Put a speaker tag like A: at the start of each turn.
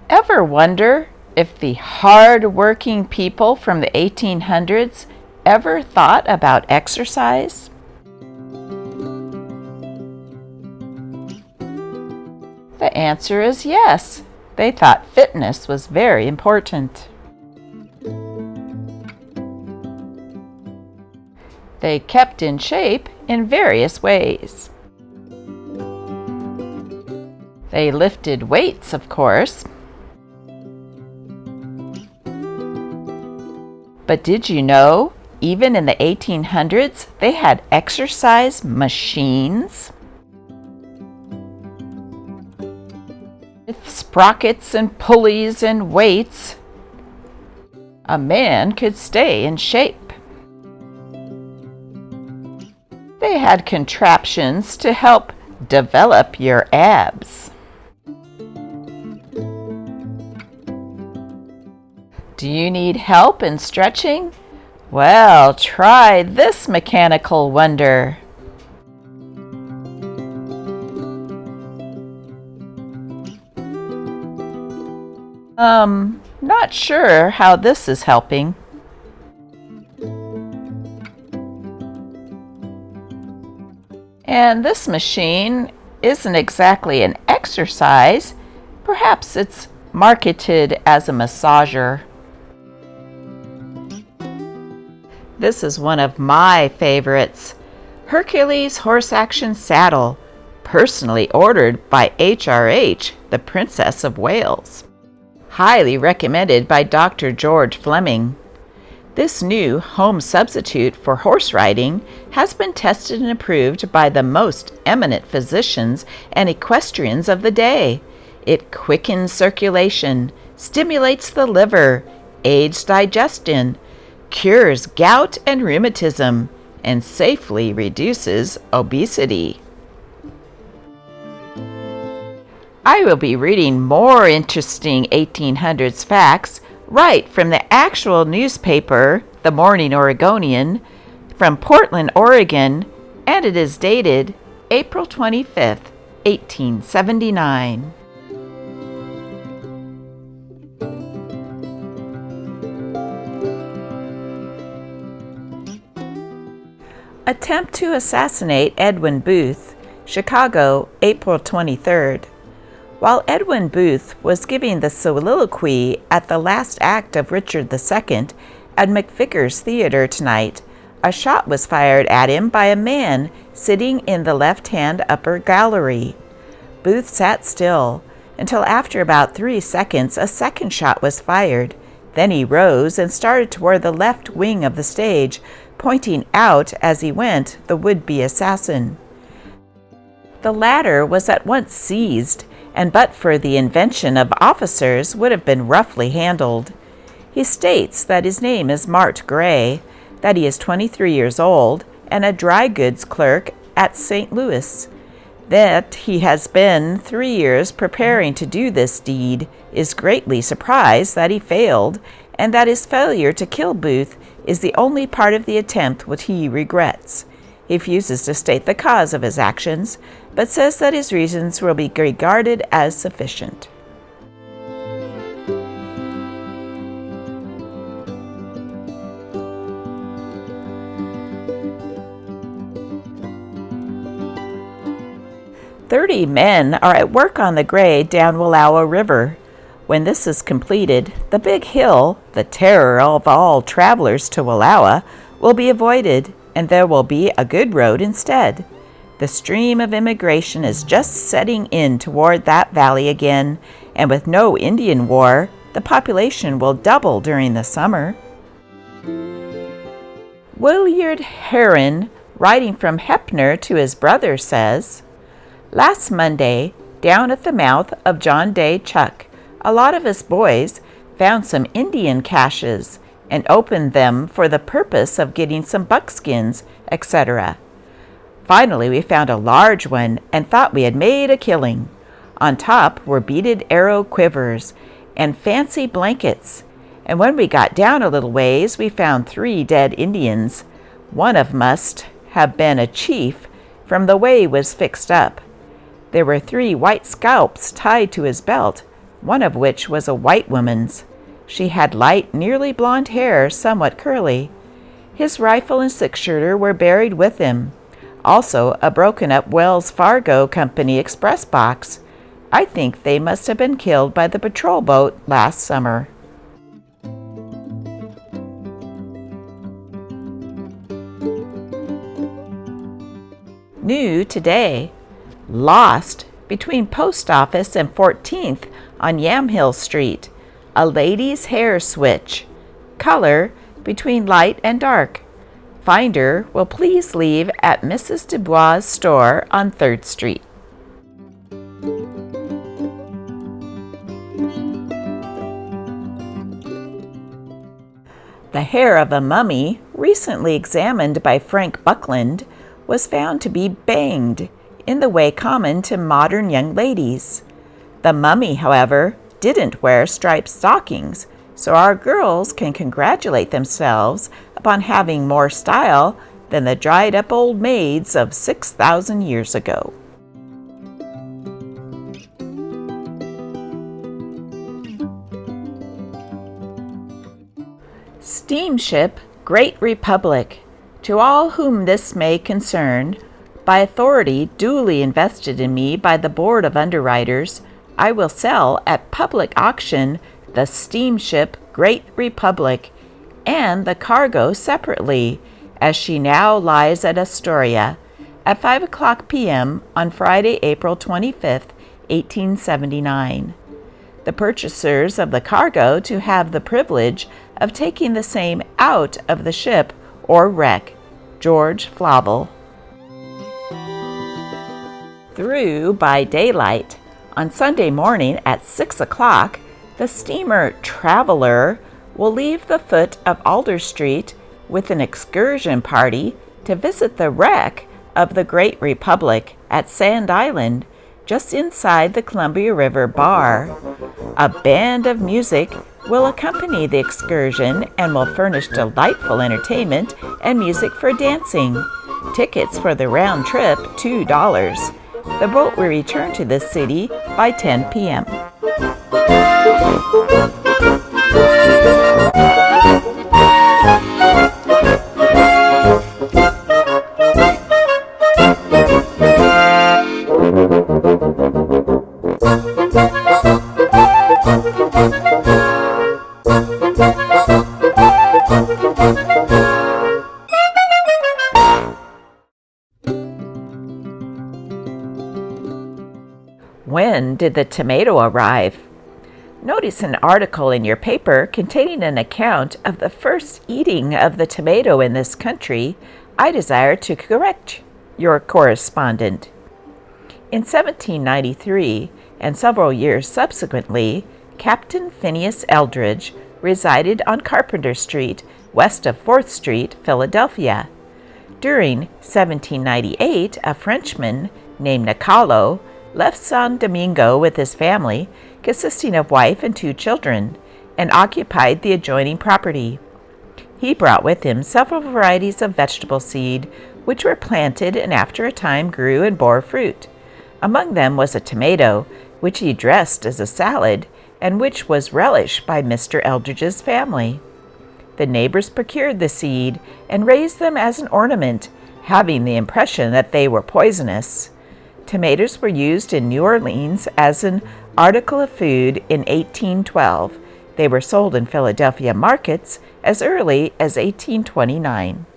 A: Ever wonder if the hard-working people from the 1800s ever thought about exercise? The answer is yes. They thought fitness was very important. They kept in shape in various ways. They lifted weights, of course. But did you know, even in the 1800s, they had exercise machines? With sprockets and pulleys and weights, a man could stay in shape. They had contraptions to help develop your abs. Do you need help in stretching? Well, try this mechanical wonder. Not sure how this is helping. And this machine isn't exactly an exercise. Perhaps it's marketed as a massager. This is one of my favorites. Hercules Horse Action Saddle, personally ordered by HRH, the Princess of Wales. Highly recommended by Dr. George Fleming. This new home substitute for horse riding has been tested and approved by the most eminent physicians and equestrians of the day. It quickens circulation, stimulates the liver, aids digestion, cures gout and rheumatism, and safely reduces obesity. I will be reading more interesting 1800s facts right from the actual newspaper, the Morning Oregonian, from Portland, Oregon, and it is dated April 25th, 1879. Attempt to assassinate Edwin Booth, Chicago, April 23rd. While Edwin Booth was giving the soliloquy at the last act of Richard II at McVicker's Theater tonight, a shot was fired at him by a man sitting in the left-hand upper gallery. Booth sat still until after about 3 seconds a second shot was fired. Then he rose and started toward the left wing of the stage, pointing out as he went the would-be assassin. The latter was at once seized, and but for the invention of officers would have been roughly handled. He states that his name is Mart Gray, that he is 23 years old and a dry goods clerk at St. Louis, that he has been 3 years preparing to do this deed, is greatly surprised that he failed, and that his failure to kill Booth is the only part of the attempt which he regrets. He refuses to state the cause of his actions, but says that his reasons will be regarded as sufficient. "30 men are at work on the grade down Wallowa River. When this is completed, the big hill, the terror of all travelers to Wallowa, will be avoided, and there will be a good road instead. The stream of immigration is just setting in toward that valley again, and with no Indian war, the population will double during the summer." Willard Heron, writing from Hepner to his brother, says, "Last Monday, down at the mouth of John Day Chuck, a lot of us boys found some Indian caches and opened them for the purpose of getting some buckskins, etc. Finally, we found a large one and thought we had made a killing. On top were beaded arrow quivers, and fancy blankets. And when we got down a little ways, we found 3 dead Indians. One of 'em must have been a chief from the way he was fixed up. There were 3 white scalps tied to his belt, one of which was a white woman's. She had light, nearly blonde hair, somewhat curly. His rifle and 6-shooter were buried with him. Also, a broken-up Wells Fargo Company express box. I think they must have been killed by the patrol boat last summer. New today. Lost between Post Office and 14th on Yamhill Street. A lady's hair switch. Color between light and dark. Finder will please leave at Mrs. Dubois' store on 3rd Street. The hair of a mummy, recently examined by Frank Buckland, was found to be banged in the way common to modern young ladies. The mummy, however, didn't wear striped stockings, so our girls can congratulate themselves upon having more style than the dried-up old maids of 6,000 years ago. Steamship, Great Republic. To all whom this may concern, by authority duly invested in me by the Board of Underwriters, I will sell at public auction the steamship Great Republic and the cargo separately, as she now lies at Astoria, at 5:00 p.m. on Friday, April 25th, 1879. The purchasers of the cargo to have the privilege of taking the same out of the ship or wreck. George Flavel. Through by daylight. On Sunday morning at 6 o'clock, the steamer Traveler will leave the foot of Alder Street with an excursion party to visit the wreck of the Great Republic at Sand Island, just inside the Columbia River Bar. A band of music will accompany the excursion and will furnish delightful entertainment and music for dancing. Tickets for the round trip, $2. The boat will return to the city by 10 p.m. When did the tomato arrive? Notice an article in your paper containing an account of the first eating of the tomato in this country. I desire to correct your correspondent. In 1793 and several years subsequently, Captain Phineas Eldridge resided on Carpenter Street, west of 4th Street, Philadelphia. During 1798, a Frenchman named Nicolo left San Domingo with his family, consisting of wife and 2 children, and occupied the adjoining property. He brought with him several varieties of vegetable seed, which were planted and after a time grew and bore fruit. Among them was a tomato, which he dressed as a salad, and which was relished by Mr. Eldridge's family. The neighbors procured the seed and raised them as an ornament, having the impression that they were poisonous. Tomatoes were used in New Orleans as an article of food in 1812. They were sold in Philadelphia markets as early as 1829.